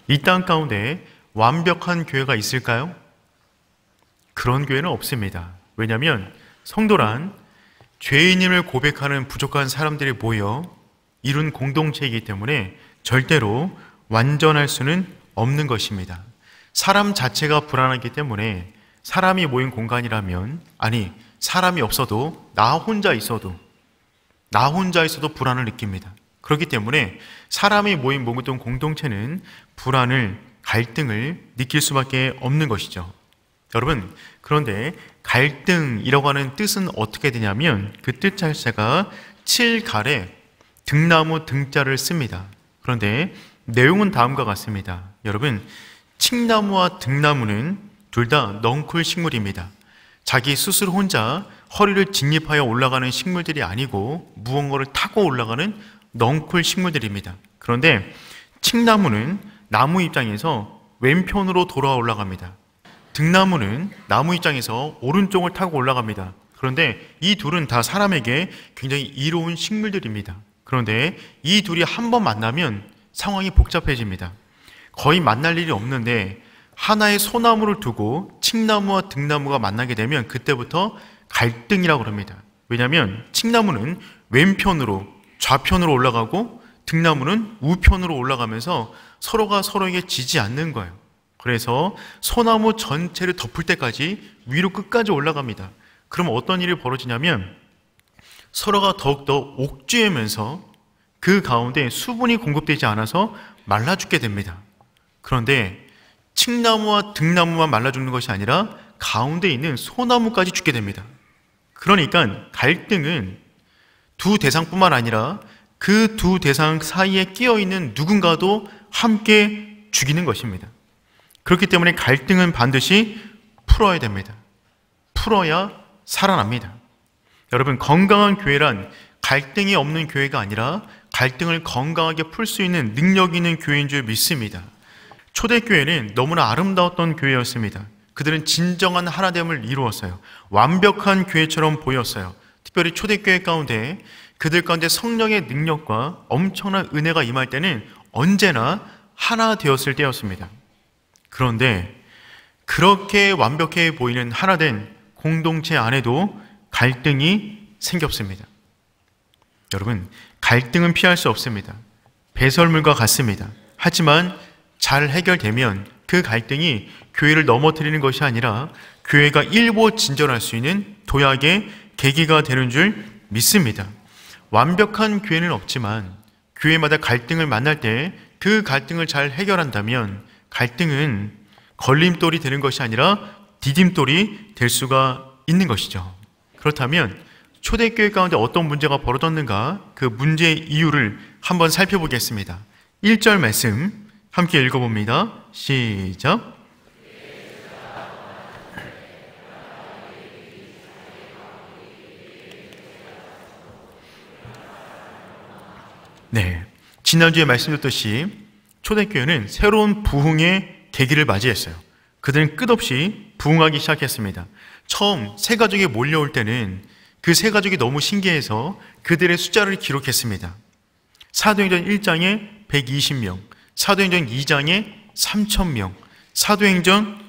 이 땅 가운데 완벽한 교회가 있을까요? 그런 교회는 없습니다. 왜냐하면 성도란 죄인임을 고백하는 부족한 사람들이 모여 이룬 공동체이기 때문에 절대로 완전할 수는 없는 것입니다. 사람 자체가 불안하기 때문에 사람이 모인 공간이라면, 아니 사람이 없어도 나 혼자 있어도 불안을 느낍니다. 그렇기 때문에 사람이 모인 모든 공동체는 불안을, 갈등을 느낄 수밖에 없는 것이죠. 여러분, 그런데 갈등이라고 하는 뜻은 어떻게 되냐면 그 뜻 자체가 칠갈에 등나무 등자를 씁니다. 그런데 내용은 다음과 같습니다. 여러분, 칡나무와 등나무는 둘 다 넝쿨 식물입니다. 자기 스스로 혼자 허리를 진입하여 올라가는 식물들이 아니고 무언가를 타고 올라가는 넝쿨 식물들입니다. 그런데 칡나무는 나무 입장에서 왼편으로 돌아 올라갑니다. 등나무는 나무 입장에서 오른쪽을 타고 올라갑니다. 그런데 이 둘은 다 사람에게 굉장히 이로운 식물들입니다. 그런데 이 둘이 한 번 만나면 상황이 복잡해집니다. 거의 만날 일이 없는데 하나의 소나무를 두고 칡나무와 등나무가 만나게 되면 그때부터 갈등이라고 합니다. 왜냐하면 칡나무는 왼편으로, 좌편으로 올라가고 등나무는 우편으로 올라가면서 서로가 서로에게 지지 않는 거예요. 그래서 소나무 전체를 덮을 때까지 위로 끝까지 올라갑니다. 그럼 어떤 일이 벌어지냐면 서로가 더욱더 옥죄면서 그 가운데 수분이 공급되지 않아서 말라 죽게 됩니다. 그런데 칡나무와 등나무만 말라 죽는 것이 아니라 가운데 있는 소나무까지 죽게 됩니다. 그러니까 갈등은 두 대상뿐만 아니라 그 두 대상 사이에 끼어있는 누군가도 함께 죽이는 것입니다. 그렇기 때문에 갈등은 반드시 풀어야 됩니다. 풀어야 살아납니다. 여러분, 건강한 교회란 갈등이 없는 교회가 아니라 갈등을 건강하게 풀 수 있는 능력 있는 교회인 줄 믿습니다. 초대교회는 너무나 아름다웠던 교회였습니다. 그들은 진정한 하나됨을 이루었어요. 완벽한 교회처럼 보였어요. 특별히 초대교회 가운데 그들 가운데 성령의 능력과 엄청난 은혜가 임할 때는 언제나 하나 되었을 때였습니다. 그런데 그렇게 완벽해 보이는 하나된 공동체 안에도 갈등이 생겼습니다. 여러분, 갈등은 피할 수 없습니다. 배설물과 같습니다. 하지만 잘 해결되면 그 갈등이 교회를 넘어뜨리는 것이 아니라 교회가 일보진전할 수 있는 도약의 계기가 되는 줄 믿습니다. 완벽한 교회는 없지만 교회마다 갈등을 만날 때 그 갈등을 잘 해결한다면 갈등은 걸림돌이 되는 것이 아니라 디딤돌이 될 수가 있는 것이죠. 그렇다면 초대교회 가운데 어떤 문제가 벌어졌는가, 그 문제의 이유를 한번 살펴보겠습니다. 1절 말씀 함께 읽어봅니다. 시작. 네, 지난주에 말씀드렸듯이 초대교회는 새로운 부흥의 계기를 맞이했어요. 그들은 끝없이 부흥하기 시작했습니다. 처음 세 가족이 몰려올 때는 그 세 가족이 너무 신기해서 그들의 숫자를 기록했습니다. 사도행전 1장에 120명, 사도행전 2장에 3,000명, 사도행전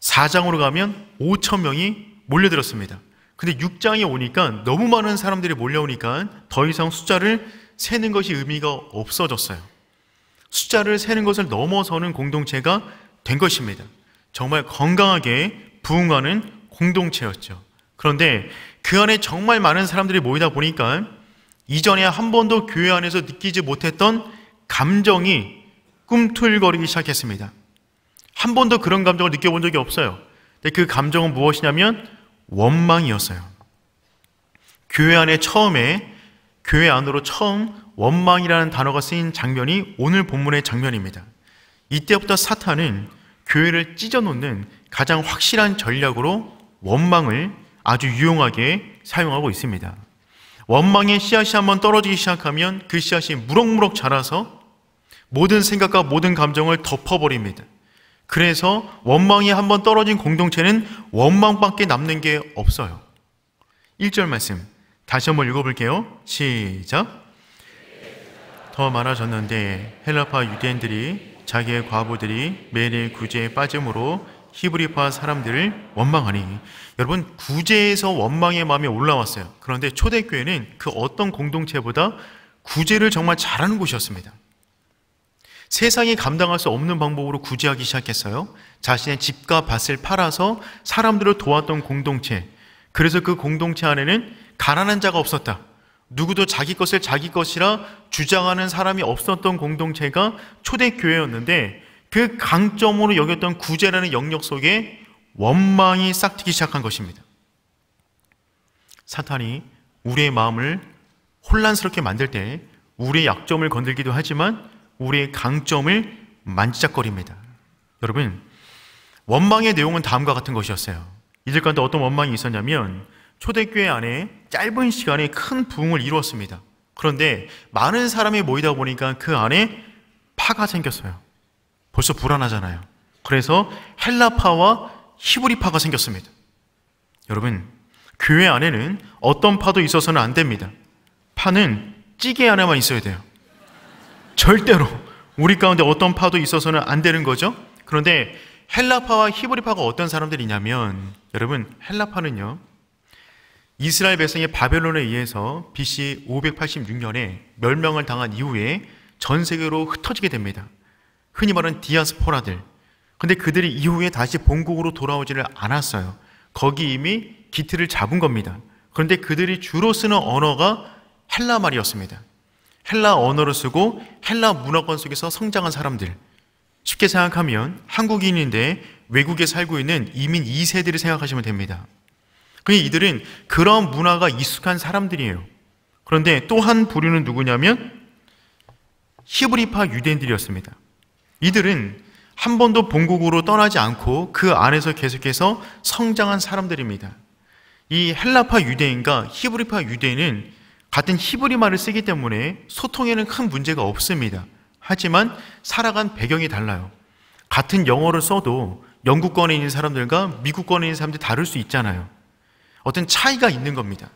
4장으로 가면 5,000명이 몰려들었습니다. 근데 6장에 오니까 너무 많은 사람들이 몰려오니까 더 이상 숫자를 세는 것이 의미가 없어졌어요. 숫자를 세는 것을 넘어서는 공동체가 된 것입니다. 정말 건강하게 부흥하는 공동체였죠. 그런데 그 안에 정말 많은 사람들이 모이다 보니까 이전에 한 번도 교회 안에서 느끼지 못했던 감정이 꿈틀거리기 시작했습니다. 한 번도 그런 감정을 느껴본 적이 없어요. 근데 그 감정은 무엇이냐면 원망이었어요. 교회 안으로 처음 원망이라는 단어가 쓰인 장면이 오늘 본문의 장면입니다. 이때부터 사탄은 교회를 찢어놓는 가장 확실한 전략으로 원망을 아주 유용하게 사용하고 있습니다. 원망의 씨앗이 한번 떨어지기 시작하면 그 씨앗이 무럭무럭 자라서 모든 생각과 모든 감정을 덮어버립니다. 그래서 원망이 한번 떨어진 공동체는 원망밖에 남는 게 없어요. 1절 말씀 다시 한번 읽어볼게요. 시작. 더 많아졌는데 헬라파 유대인들이 자기의 과부들이 매일의 구제에 빠짐으로 히브리파 사람들을 원망하니, 여러분, 구제에서 원망의 마음이 올라왔어요. 그런데 초대교회는 그 어떤 공동체보다 구제를 정말 잘하는 곳이었습니다. 세상이 감당할 수 없는 방법으로 구제하기 시작했어요. 자신의 집과 밭을 팔아서 사람들을 도왔던 공동체. 그래서 그 공동체 안에는 가난한 자가 없었다. 누구도 자기 것을 자기 것이라 주장하는 사람이 없었던 공동체가 초대교회였는데, 그 강점으로 여겼던 구제라는 영역 속에 원망이 싹트기 시작한 것입니다. 사탄이 우리의 마음을 혼란스럽게 만들 때 우리의 약점을 건들기도 하지만 우리의 강점을 만지작거립니다. 여러분, 원망의 내용은 다음과 같은 것이었어요. 이들 가운데 어떤 원망이 있었냐면, 초대교회 안에 짧은 시간에 큰 부흥을 이루었습니다. 그런데 많은 사람이 모이다 보니까 그 안에 파가 생겼어요. 벌써 불안하잖아요. 그래서 헬라파와 히브리파가 생겼습니다. 여러분, 교회 안에는 어떤 파도 있어서는 안 됩니다. 파는 찌개 안에만 있어야 돼요. 절대로 우리 가운데 어떤 파도 있어서는 안 되는 거죠. 그런데 헬라파와 히브리파가 어떤 사람들이냐면, 여러분, 헬라파는요, 이스라엘 백성이 바벨론에 의해서 BC 586년에 멸망을 당한 이후에 전 세계로 흩어지게 됩니다. 흔히 말하는 디아스포라들. 근데 그들이 이후에 다시 본국으로 돌아오지를 않았어요. 거기 이미 기틀을 잡은 겁니다. 그런데 그들이 주로 쓰는 언어가 헬라 말이었습니다. 헬라 언어를 쓰고 헬라 문화권 속에서 성장한 사람들. 쉽게 생각하면 한국인인데 외국에 살고 있는 이민 2세들을 생각하시면 됩니다. 이들은 그런 문화가 익숙한 사람들이에요. 그런데 또 한 부류는 누구냐면 히브리파 유대인들이었습니다. 이들은 한 번도 본국으로 떠나지 않고 그 안에서 계속해서 성장한 사람들입니다. 이 헬라파 유대인과 히브리파 유대인은 같은 히브리 말을 쓰기 때문에 소통에는 큰 문제가 없습니다. 하지만 살아간 배경이 달라요. 같은 영어를 써도 영국권에 있는 사람들과 미국권에 있는 사람들이 다를 수 있잖아요. 어떤 차이가 있는 겁니다.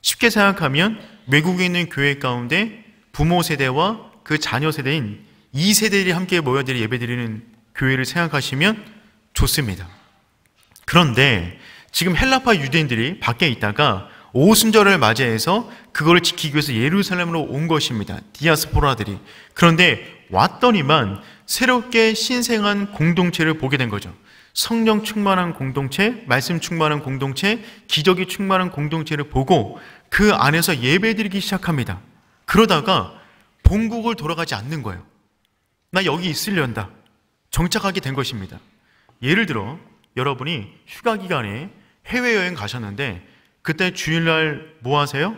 쉽게 생각하면 외국에 있는 교회 가운데 부모 세대와 그 자녀 세대인 2세대들이 함께 모여드리 예배드리는 교회를 생각하시면 좋습니다. 그런데 지금 헬라파 유대인들이 밖에 있다가 오순절을 맞이해서 그걸 지키기 위해서 예루살렘으로 온 것입니다. 디아스포라들이. 그런데 왔더니만 새롭게 신생한 공동체를 보게 된 거죠. 성령 충만한 공동체, 말씀 충만한 공동체, 기적이 충만한 공동체를 보고 그 안에서 예배드리기 시작합니다. 그러다가 본국을 돌아가지 않는 거예요. 나 여기 있으련다. 정착하게 된 것입니다. 예를 들어 여러분이 휴가 기간에 해외여행 가셨는데 그때 주일날 뭐 하세요?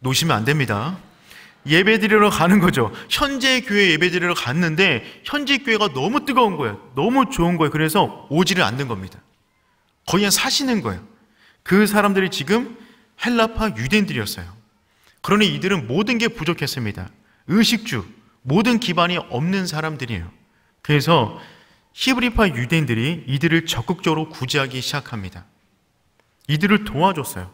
노시면 안 됩니다. 예배드리러 가는 거죠. 현재 교회 예배드리러 갔는데 현재 교회가 너무 뜨거운 거예요. 너무 좋은 거예요. 그래서 오지를 않는 겁니다. 거의 그냥 사시는 거예요. 그 사람들이 지금 헬라파 유대인들이었어요. 그러니 이들은 모든 게 부족했습니다. 의식주, 모든 기반이 없는 사람들이에요. 그래서 히브리파 유대인들이 이들을 적극적으로 구제하기 시작합니다. 이들을 도와줬어요.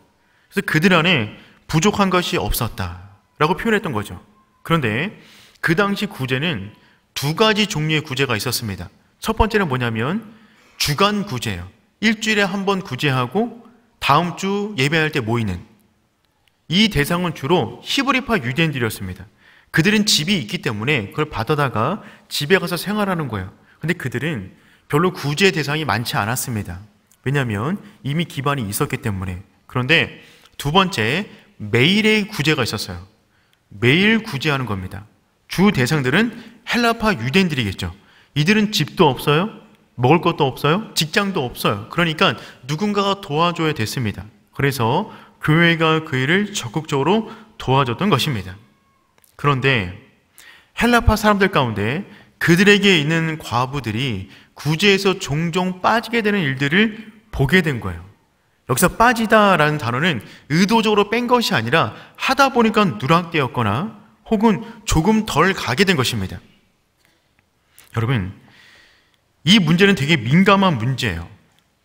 그래서 그들 안에 부족한 것이 없었다라고 표현했던 거죠. 그런데 그 당시 구제는 두 가지 종류의 구제가 있었습니다. 첫 번째는 뭐냐면 주간 구제예요. 일주일에 한 번 구제하고 다음 주 예배할 때 모이는, 이 대상은 주로 히브리파 유대인들이었습니다. 그들은 집이 있기 때문에 그걸 받아다가 집에 가서 생활하는 거예요. 근데 그들은 별로 구제 대상이 많지 않았습니다. 왜냐하면 이미 기반이 있었기 때문에. 그런데 두 번째, 매일의 구제가 있었어요. 매일 구제하는 겁니다. 주 대상들은 헬라파 유대인들이겠죠. 이들은 집도 없어요. 먹을 것도 없어요. 직장도 없어요. 그러니까 누군가가 도와줘야 됐습니다. 그래서 교회가 그 일을 적극적으로 도와줬던 것입니다. 그런데 헬라파 사람들 가운데 그들에게 있는 과부들이 구제에서 종종 빠지게 되는 일들을 보게 된 거예요. 여기서 빠지다라는 단어는 의도적으로 뺀 것이 아니라 하다 보니까 누락되었거나 혹은 조금 덜 가게 된 것입니다. 여러분, 이 문제는 되게 민감한 문제예요.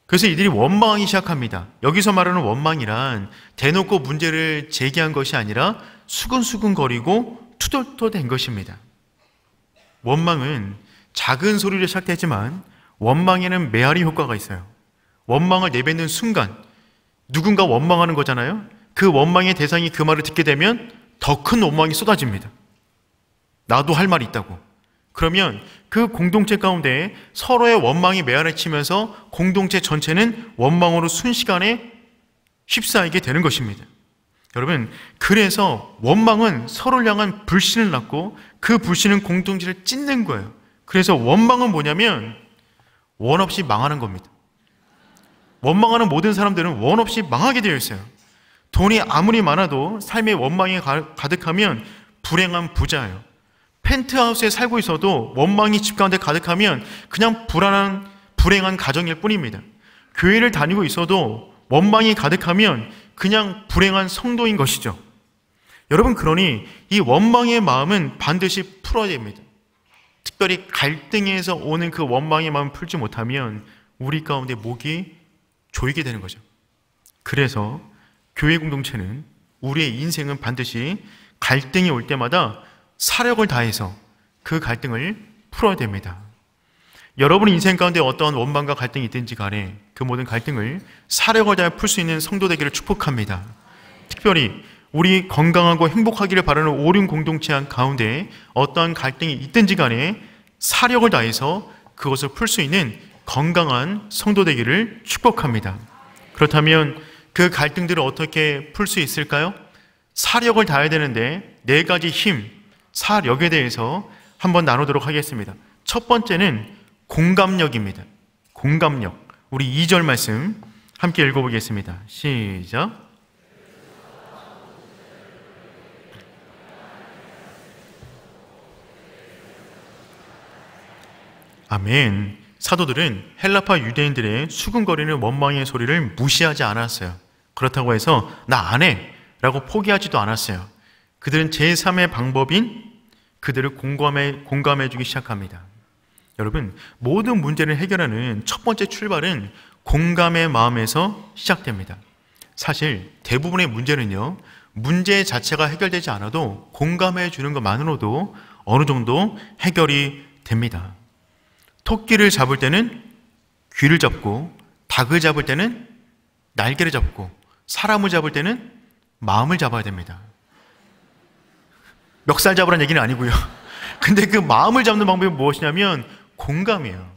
그래서 이들이 원망하기 시작합니다. 여기서 말하는 원망이란 대놓고 문제를 제기한 것이 아니라 수근수근거리고 투덜투덜된 것입니다. 원망은 작은 소리로 시작되지만 원망에는 메아리 효과가 있어요. 원망을 내뱉는 순간 누군가 원망하는 거잖아요. 그 원망의 대상이 그 말을 듣게 되면 더 큰 원망이 쏟아집니다. 나도 할 말이 있다고. 그러면 그 공동체 가운데 서로의 원망이 메아리치면서 공동체 전체는 원망으로 순식간에 휩싸이게 되는 것입니다. 여러분, 그래서 원망은 서로를 향한 불신을 낳고 그 불신은 공동체를 찢는 거예요. 그래서 원망은 뭐냐면 원 없이 망하는 겁니다. 원망하는 모든 사람들은 원 없이 망하게 되어 있어요. 돈이 아무리 많아도 삶의 원망이 가득하면 불행한 부자예요. 펜트하우스에 살고 있어도 원망이 집 가운데 가득하면 그냥 불행한 가정일 뿐입니다. 교회를 다니고 있어도 원망이 가득하면 그냥 불행한 성도인 것이죠. 여러분, 그러니 이 원망의 마음은 반드시 풀어야 됩니다. 특별히 갈등에서 오는 그 원망의 마음을 풀지 못하면 우리 가운데 목이 조이게 되는 거죠. 그래서 교회 공동체는, 우리의 인생은 반드시 갈등이 올 때마다 사력을 다해서 그 갈등을 풀어야 됩니다. 여러분의 인생 가운데 어떠한 원망과 갈등이 있든지 간에 그 모든 갈등을 사력을 다해 풀 수 있는 성도 되기를 축복합니다. 특별히 우리 건강하고 행복하기를 바라는 오륜 공동체 가운데 어떠한 갈등이 있든지 간에 사력을 다해서 그것을 풀 수 있는 건강한 성도 되기를 축복합니다. 그렇다면 그 갈등들을 어떻게 풀 수 있을까요? 사력을 다해야 되는데 4가지 힘, 사력에 대해서 한번 나누도록 하겠습니다. 첫 번째는 공감력입니다. 공감력. 우리 2절 말씀 함께 읽어보겠습니다. 시작. 아멘. 사도들은 헬라파 유대인들의 수군거리는 원망의 소리를 무시하지 않았어요. 그렇다고 해서 나 안 해 라고 포기하지도 않았어요. 그들은 제3의 방법인 그들을 공감해 주기 시작합니다. 여러분, 모든 문제를 해결하는 첫 번째 출발은 공감의 마음에서 시작됩니다. 사실 대부분의 문제는요, 문제 자체가 해결되지 않아도 공감해 주는 것만으로도 어느 정도 해결이 됩니다. 토끼를 잡을 때는 귀를 잡고, 닭을 잡을 때는 날개를 잡고, 사람을 잡을 때는 마음을 잡아야 됩니다. 멱살 잡으라는 얘기는 아니고요. 근데 그 마음을 잡는 방법이 무엇이냐면 공감이에요.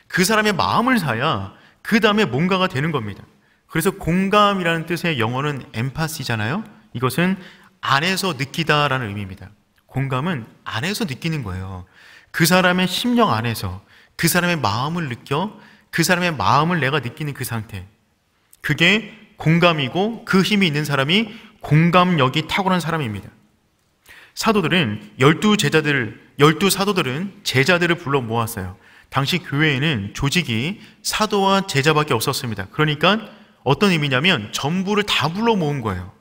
그 사람의 마음을 사야 그 다음에 뭔가가 되는 겁니다. 그래서 공감이라는 뜻의 영어는 엠파시잖아요. 이것은 안에서 느끼다라는 의미입니다. 공감은 안에서 느끼는 거예요. 그 사람의 심령 안에서 그 사람의 마음을 느껴, 그 사람의 마음을 내가 느끼는 그 상태, 그게 공감이고, 그 힘이 있는 사람이 공감력이 탁월한 사람입니다. 사도들은 12 사도들은 제자들을 불러 모았어요. 당시 교회에는 조직이 사도와 제자밖에 없었습니다. 그러니까 어떤 의미냐면 전부를 다 불러 모은 거예요.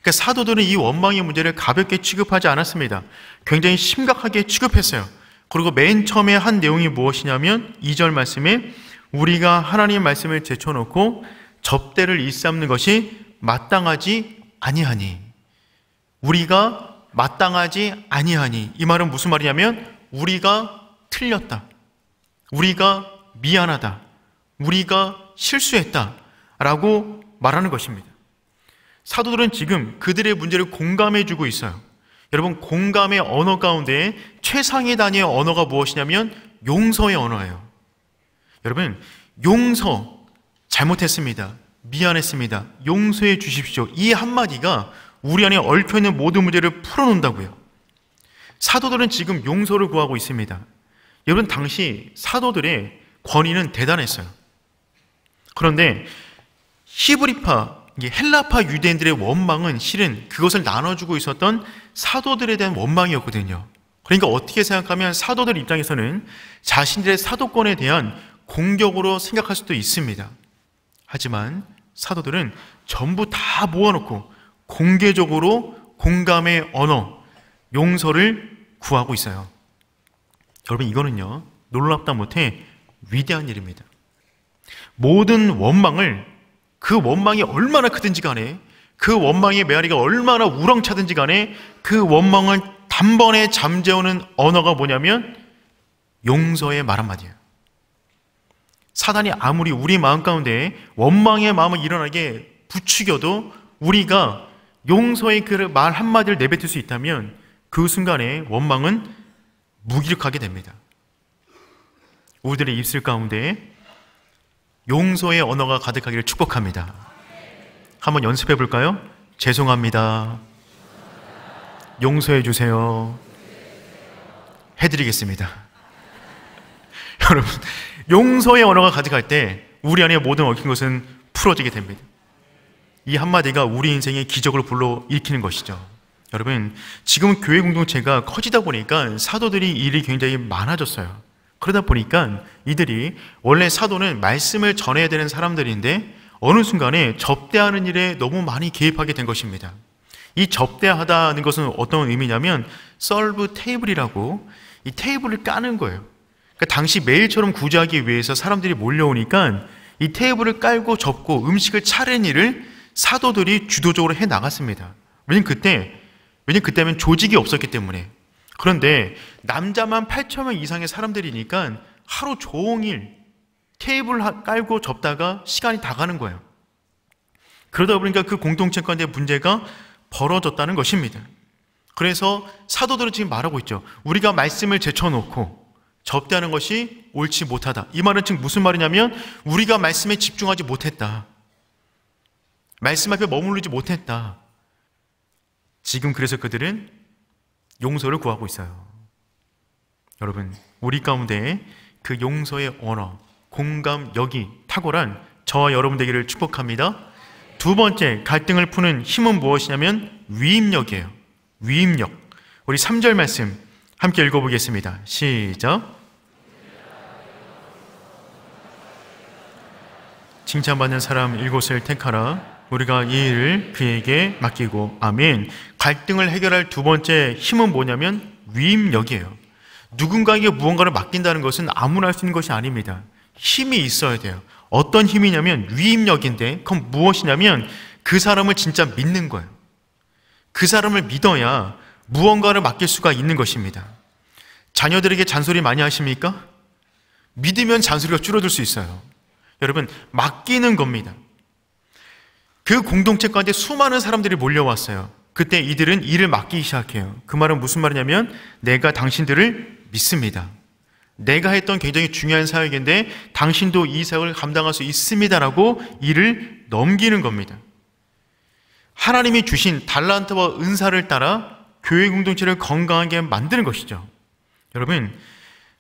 그러니까 사도들은 이 원망의 문제를 가볍게 취급하지 않았습니다. 굉장히 심각하게 취급했어요. 그리고 맨 처음에 한 내용이 무엇이냐면 2절 말씀에 우리가 하나님 말씀을 제쳐놓고 접대를 일삼는 것이 마땅하지 아니하니, 우리가 마땅하지 아니하니, 이 말은 무슨 말이냐면 우리가 틀렸다, 우리가 미안하다, 우리가 실수했다 라고 말하는 것입니다. 사도들은 지금 그들의 문제를 공감해 주고 있어요. 여러분, 공감의 언어 가운데 최상의 단위의 언어가 무엇이냐면 용서의 언어예요. 여러분, 용서, 잘못했습니다, 미안했습니다, 용서해 주십시오, 이 한마디가 우리 안에 얽혀있는 모든 문제를 풀어놓는다고요. 사도들은 지금 용서를 구하고 있습니다. 여러분, 당시 사도들의 권위는 대단했어요. 그런데 히브리파, 헬라파 유대인들의 원망은 실은 그것을 나눠주고 있었던 사도들에 대한 원망이었거든요. 그러니까 어떻게 생각하면 사도들 입장에서는 자신들의 사도권에 대한 공격으로 생각할 수도 있습니다. 하지만 사도들은 전부 다 모아놓고 공개적으로 공감의 언어, 용서를 구하고 있어요. 여러분, 이거는요, 놀랍다 못해 위대한 일입니다. 모든 원망을, 그 원망이 얼마나 크든지 간에, 그 원망의 메아리가 얼마나 우렁차든지 간에 그 원망을 단번에 잠재우는 언어가 뭐냐면 용서의 말 한마디예요. 사단이 아무리 우리 마음 가운데 원망의 마음을 일어나게 부추겨도 우리가 용서의 그 말 한마디를 내뱉을 수 있다면 그 순간에 원망은 무기력하게 됩니다. 우리들의 입술 가운데 용서의 언어가 가득하기를 축복합니다. 한번 연습해 볼까요? 죄송합니다. 용서해 주세요. 해드리겠습니다. 여러분, 용서의 언어가 가득할 때 우리 안에 모든 얽힌 것은 풀어지게 됩니다. 이 한마디가 우리 인생의 기적을 불러일으키는 것이죠. 여러분, 지금 교회 공동체가 커지다 보니까 사도들이 일이 굉장히 많아졌어요. 그러다 보니까 이들이 원래 사도는 말씀을 전해야 되는 사람들인데 어느 순간에 접대하는 일에 너무 많이 개입하게 된 것입니다. 이 접대하다는 것은 어떤 의미냐면 서브 테이블이라고 이 테이블을 까는 거예요. 그러니까 당시 매일처럼 구제하기 위해서 사람들이 몰려오니까 이 테이블을 깔고 접고 음식을 차리는 일을 사도들이 주도적으로 해 나갔습니다. 왜냐면 그때면 조직이 없었기 때문에. 그런데 남자만 8,000명 이상의 사람들이니까 하루 종일 테이블 깔고 접다가 시간이 다 가는 거예요. 그러다 보니까 그 공동체 가운데 문제가 벌어졌다는 것입니다. 그래서 사도들은 지금 말하고 있죠. 우리가 말씀을 제쳐놓고 접대하는 것이 옳지 못하다. 이 말은 지금 무슨 말이냐면 우리가 말씀에 집중하지 못했다. 말씀 앞에 머무르지 못했다. 지금 그래서 그들은 용서를 구하고 있어요. 여러분, 우리 가운데 그 용서의 언어, 공감력이 탁월한 저와 여러분 되기를 축복합니다. 두 번째, 갈등을 푸는 힘은 무엇이냐면 위임력이에요. 위임력. 우리 3절 말씀 함께 읽어보겠습니다. 시작. 칭찬받는 사람 7을 택하라. 우리가 이 일을 그에게 맡기고. 아멘. 갈등을 해결할 두 번째 힘은 뭐냐면 위임력이에요. 누군가에게 무언가를 맡긴다는 것은 아무나 할 수 있는 것이 아닙니다. 힘이 있어야 돼요. 어떤 힘이냐면 위임력인데, 그건 무엇이냐면 그 사람을 진짜 믿는 거예요. 그 사람을 믿어야 무언가를 맡길 수가 있는 것입니다. 자녀들에게 잔소리 많이 하십니까? 믿으면 잔소리가 줄어들 수 있어요. 여러분, 맡기는 겁니다. 그 공동체 가운데 수많은 사람들이 몰려왔어요. 그때 이들은 일을 맡기기 시작해요. 그 말은 무슨 말이냐면 내가 당신들을 믿습니다. 내가 했던 굉장히 중요한 사역인데 당신도 이 사역을 감당할 수 있습니다라고 일을 넘기는 겁니다. 하나님이 주신 달란트와 은사를 따라 교회 공동체를 건강하게 만드는 것이죠. 여러분,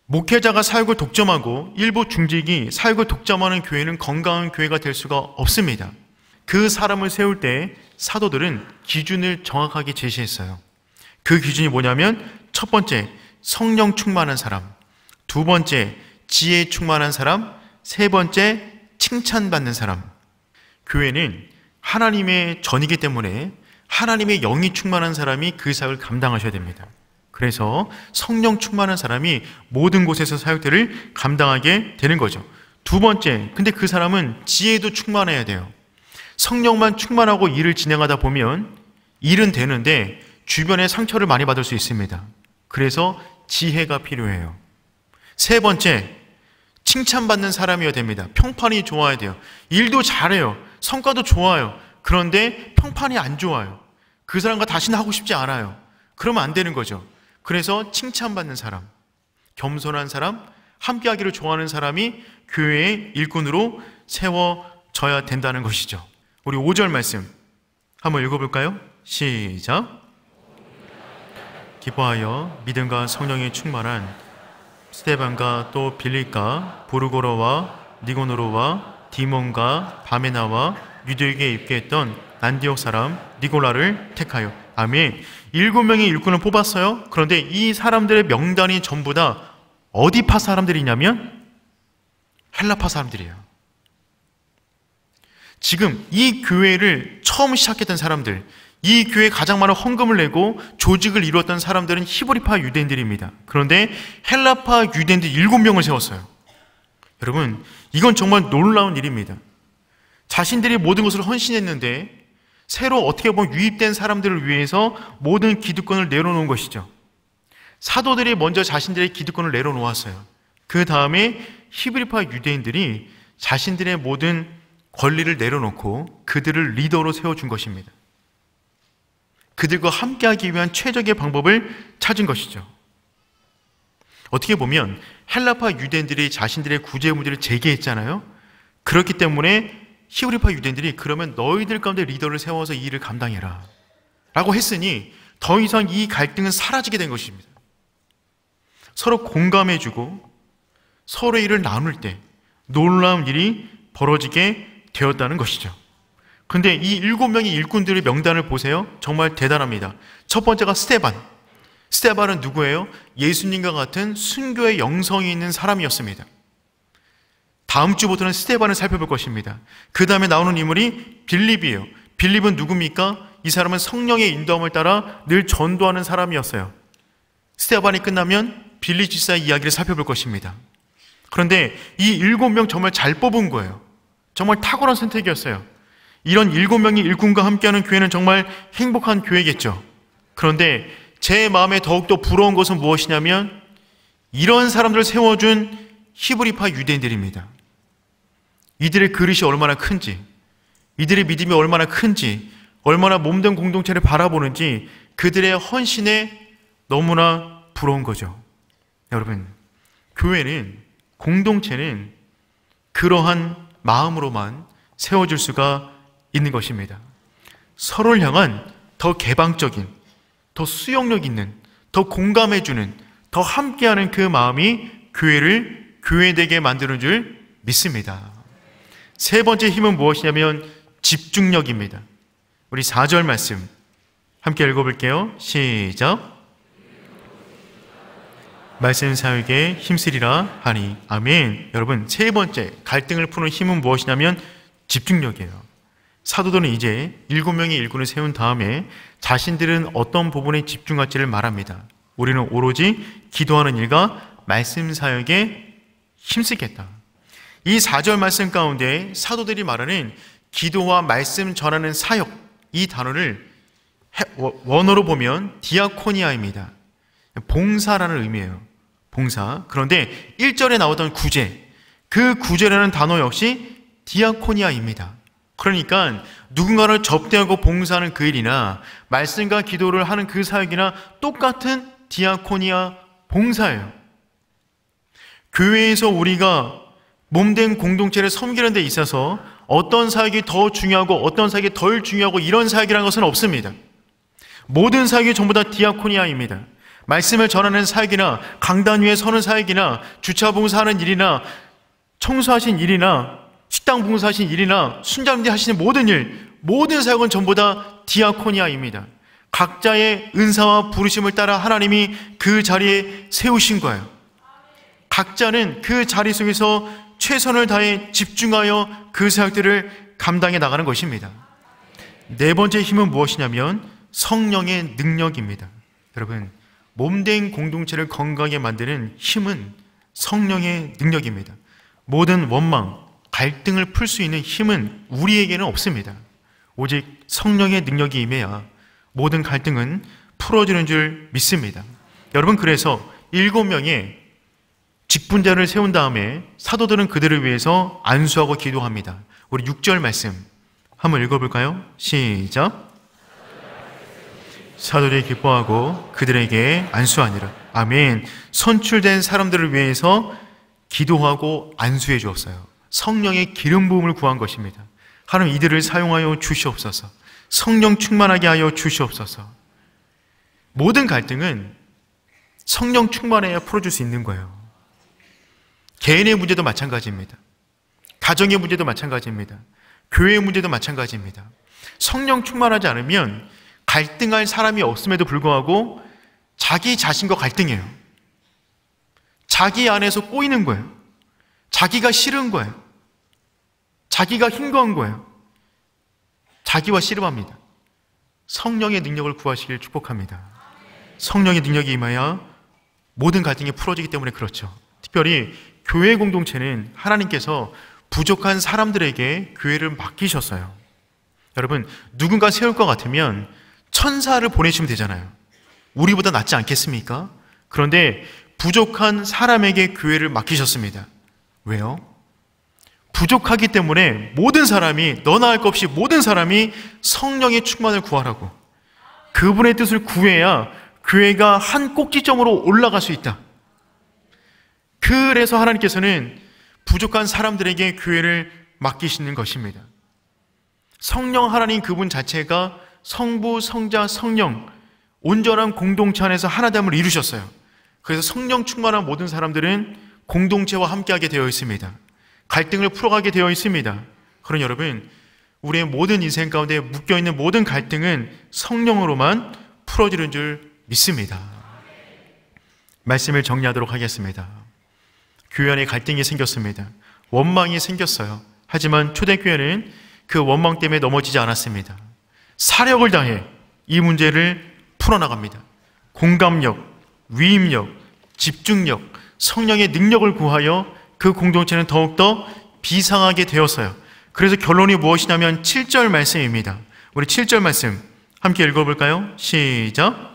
목회자가 사역을 독점하고 일부 중직이 사역을 독점하는 교회는 건강한 교회가 될 수가 없습니다. 그 사람을 세울 때 사도들은 기준을 정확하게 제시했어요. 그 기준이 뭐냐면 첫 번째, 성령 충만한 사람. 두 번째, 지혜 충만한 사람. 세 번째, 칭찬받는 사람. 교회는 하나님의 전이기 때문에 하나님의 영이 충만한 사람이 그 사역을 감당하셔야 됩니다. 그래서 성령 충만한 사람이 모든 곳에서 사역들을 감당하게 되는 거죠. 두 번째, 근데 그 사람은 지혜도 충만해야 돼요. 성령만 충만하고 일을 진행하다 보면 일은 되는데 주변에 상처를 많이 받을 수 있습니다. 그래서 지혜가 필요해요. 세 번째, 칭찬받는 사람이어야 됩니다. 평판이 좋아야 돼요. 일도 잘해요. 성과도 좋아요. 그런데 평판이 안 좋아요. 그 사람과 다시는 하고 싶지 않아요. 그러면 안 되는 거죠. 그래서 칭찬받는 사람, 겸손한 사람, 함께하기를 좋아하는 사람이 교회의 일꾼으로 세워져야 된다는 것이죠. 우리 5절 말씀 한번 읽어볼까요? 시작. 기뻐하여 믿음과 성령이 충만한 스데반과 또 빌립과 보르고로와 니고노로와 디몬과 바메나와 유대에게 입게 했던 안디옥 사람 니골라를 택하여. 아멘. 7명의 일꾼을 뽑았어요. 그런데 이 사람들의 명단이 전부 다 어디파 사람들이냐면 헬라파 사람들이에요. 지금 이 교회를 처음 시작했던 사람들, 이 교회에 가장 많은 헌금을 내고 조직을 이루었던 사람들은 히브리파 유대인들입니다. 그런데 헬라파 유대인들 7명을 세웠어요. 여러분, 이건 정말 놀라운 일입니다. 자신들이 모든 것을 헌신했는데 새로 어떻게 보면 유입된 사람들을 위해서 모든 기득권을 내려놓은 것이죠. 사도들이 먼저 자신들의 기득권을 내려놓았어요. 그 다음에 히브리파 유대인들이 자신들의 모든 권리를 내려놓고 그들을 리더로 세워준 것입니다. 그들과 함께하기 위한 최적의 방법을 찾은 것이죠. 어떻게 보면 헬라파 유대인들이 자신들의 구제 문제를 제기했잖아요. 그렇기 때문에 히브리파 유대인들이 그러면 너희들 가운데 리더를 세워서 이 일을 감당해라 라고 했으니 더 이상 이 갈등은 사라지게 된 것입니다. 서로 공감해주고 서로의 일을 나눌 때 놀라운 일이 벌어지게 되었다는 것이죠. 근데 이 7명의 일꾼들의 명단을 보세요. 정말 대단합니다. 첫 번째가 스데반. 스데반은 누구예요? 예수님과 같은 순교의 영성이 있는 사람이었습니다. 다음 주부터는 스데반을 살펴볼 것입니다. 그 다음에 나오는 인물이 빌립이에요. 빌립은 누굽니까? 이 사람은 성령의 인도함을 따라 늘 전도하는 사람이었어요. 스데반이 끝나면 빌립 집사의 이야기를 살펴볼 것입니다. 그런데 이 7명 정말 잘 뽑은 거예요. 정말 탁월한 선택이었어요. 이런 7명의 일꾼과 함께하는 교회는 정말 행복한 교회겠죠. 그런데 제 마음에 더욱더 부러운 것은 무엇이냐면 이런 사람들을 세워준 히브리파 유대인들입니다. 이들의 그릇이 얼마나 큰지, 이들의 믿음이 얼마나 큰지, 얼마나 몸된 공동체를 바라보는지 그들의 헌신에 너무나 부러운 거죠. 여러분, 교회는, 공동체는 그러한 마음으로만 세워질 수가 있는 것입니다. 서로를 향한 더 개방적인, 더 수용력 있는, 더 공감해주는, 더 함께하는 그 마음이 교회를 교회되게 만드는 줄 믿습니다. 세 번째 힘은 무엇이냐면 집중력입니다. 우리 4절 말씀 함께 읽어볼게요. 시작. 말씀 사역에 힘쓰리라 하니. 아멘. 여러분, 세 번째 갈등을 푸는 힘은 무엇이냐면 집중력이에요. 사도들은 이제 7명의 일꾼을 세운 다음에 자신들은 어떤 부분에 집중할지를 말합니다. 우리는 오로지 기도하는 일과 말씀 사역에 힘쓰겠다. 이 4절 말씀 가운데 사도들이 말하는 기도와 말씀 전하는 사역, 이 단어를 원어로 보면 디아코니아입니다. 봉사라는 의미예요. 봉사. 그런데 1절에 나오던 구제, 그 구제라는 단어 역시 디아코니아입니다. 그러니까 누군가를 접대하고 봉사하는 그 일이나 말씀과 기도를 하는 그 사역이나 똑같은 디아코니아 봉사예요. 교회에서 우리가 몸된 공동체를 섬기는 데 있어서 어떤 사역이 더 중요하고 어떤 사역이 덜 중요하고 이런 사역이라는 것은 없습니다. 모든 사역이 전부 다 디아코니아입니다. 말씀을 전하는 사역이나 강단 위에 서는 사역이나 주차 봉사하는 일이나 청소하신 일이나 식당 봉사하신 일이나 순장님 하시는 모든 일, 모든 사역은 전부 다 디아코니아입니다. 각자의 은사와 부르심을 따라 하나님이 그 자리에 세우신 거예요. 각자는 그 자리 속에서 최선을 다해 집중하여 그 사역들을 감당해 나가는 것입니다. 네 번째 힘은 무엇이냐면 성령의 능력입니다. 여러분, 몸된 공동체를 건강하게 만드는 힘은 성령의 능력입니다. 모든 원망, 갈등을 풀 수 있는 힘은 우리에게는 없습니다. 오직 성령의 능력이 임해야 모든 갈등은 풀어지는 줄 믿습니다. 여러분, 그래서 7명의 직분자를 세운 다음에 사도들은 그들을 위해서 안수하고 기도합니다. 우리 6절 말씀 한번 읽어볼까요? 시작. 사도들이 기뻐하고 그들에게 안수하니라. 아멘. 선출된 사람들을 위해서 기도하고 안수해 주었어요. 성령의 기름 부음을 구한 것입니다. 하나님, 이들을 사용하여 주시옵소서. 성령 충만하게 하여 주시옵소서. 모든 갈등은 성령 충만해야 풀어줄 수 있는 거예요. 개인의 문제도 마찬가지입니다. 가정의 문제도 마찬가지입니다. 교회의 문제도 마찬가지입니다. 성령 충만하지 않으면 갈등할 사람이 없음에도 불구하고 자기 자신과 갈등해요. 자기 안에서 꼬이는 거예요. 자기가 싫은 거예요. 자기가 힘겨운 거예요. 자기와 씨름합니다. 성령의 능력을 구하시길 축복합니다. 성령의 능력이 임하여 모든 갈등이 풀어지기 때문에 그렇죠. 특별히 교회 공동체는 하나님께서 부족한 사람들에게 교회를 맡기셨어요. 여러분, 누군가 세울 것 같으면 천사를 보내시면 되잖아요. 우리보다 낫지 않겠습니까? 그런데 부족한 사람에게 교회를 맡기셨습니다. 왜요? 부족하기 때문에 모든 사람이, 너나 할 것 없이 모든 사람이 성령의 충만을 구하라고, 그분의 뜻을 구해야 교회가 한 꼭지점으로 올라갈 수 있다. 그래서 하나님께서는 부족한 사람들에게 교회를 맡기시는 것입니다. 성령 하나님 그분 자체가 성부, 성자, 성령 온전한 공동체 안에서 하나됨을 이루셨어요. 그래서 성령 충만한 모든 사람들은 공동체와 함께하게 되어 있습니다. 갈등을 풀어가게 되어 있습니다. 그러니 여러분, 우리의 모든 인생 가운데 묶여있는 모든 갈등은 성령으로만 풀어지는 줄 믿습니다. 말씀을 정리하도록 하겠습니다. 교회 안에 갈등이 생겼습니다. 원망이 생겼어요. 하지만 초대교회는 그 원망 때문에 넘어지지 않았습니다. 사력을 다해 이 문제를 풀어나갑니다. 공감력, 위임력, 집중력, 성령의 능력을 구하여 그 공동체는 더욱더 비상하게 되었어요. 그래서 결론이 무엇이냐면 7절 말씀입니다. 우리 7절 말씀 함께 읽어볼까요? 시작.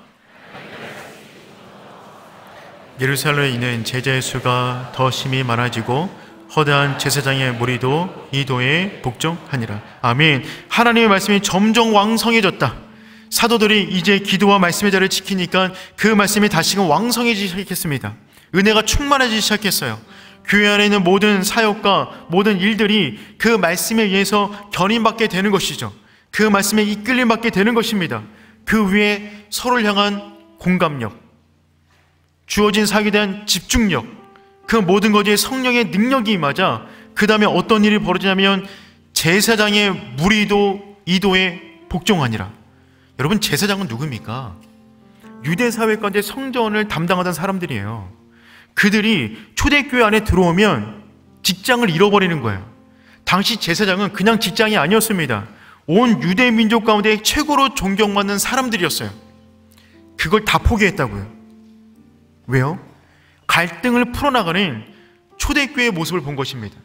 예루살렘에 있는 제자의 수가 더 심히 많아지고 허다한 제사장의 무리도 이도에 복종하니라. 아멘. 하나님의 말씀이 점점 왕성해졌다. 사도들이 이제 기도와 말씀의 자를 지키니까 그 말씀이 다시금 왕성해지기 시작했습니다. 은혜가 충만해지기 시작했어요. 교회 안에 있는 모든 사역과 모든 일들이 그 말씀에 의해서 견인받게 되는 것이죠. 그 말씀에 이끌림받게 되는 것입니다. 그 위에 서로를 향한 공감력, 주어진 사역에 대한 집중력, 그 모든 것에 성령의 능력이 임하자 그 다음에 어떤 일이 벌어지냐면 제사장의 무리도 이도에 복종하니라. 여러분, 제사장은 누굽니까? 유대사회 가운데 성전을 담당하던 사람들이에요. 그들이 초대교회 안에 들어오면 직장을 잃어버리는 거예요. 당시 제사장은 그냥 직장이 아니었습니다. 온 유대 민족 가운데 최고로 존경받는 사람들이었어요. 그걸 다 포기했다고요. 왜요? 갈등을 풀어나가는 초대교회의 모습을 본 것입니다.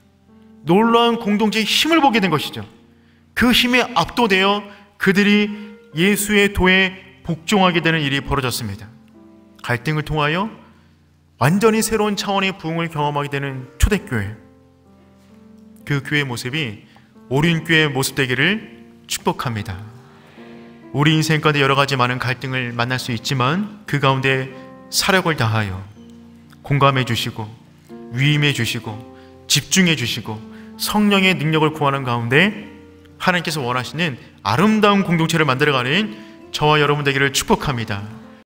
놀라운 공동체의 힘을 보게 된 것이죠. 그 힘에 압도되어 그들이 예수의 도에 복종하게 되는 일이 벌어졌습니다. 갈등을 통하여 완전히 새로운 차원의 부흥을 경험하게 되는 초대교회, 그 교회의 모습이 오륜교회의 모습 되기를 축복합니다. 우리 인생 가운데 여러 가지 많은 갈등을 만날 수 있지만 그 가운데 사력을 다하여 공감해 주시고 위임해 주시고 집중해 주시고 성령의 능력을 구하는 가운데 하나님께서 원하시는 아름다운 공동체를 만들어가는 저와 여러분 되기를 축복합니다.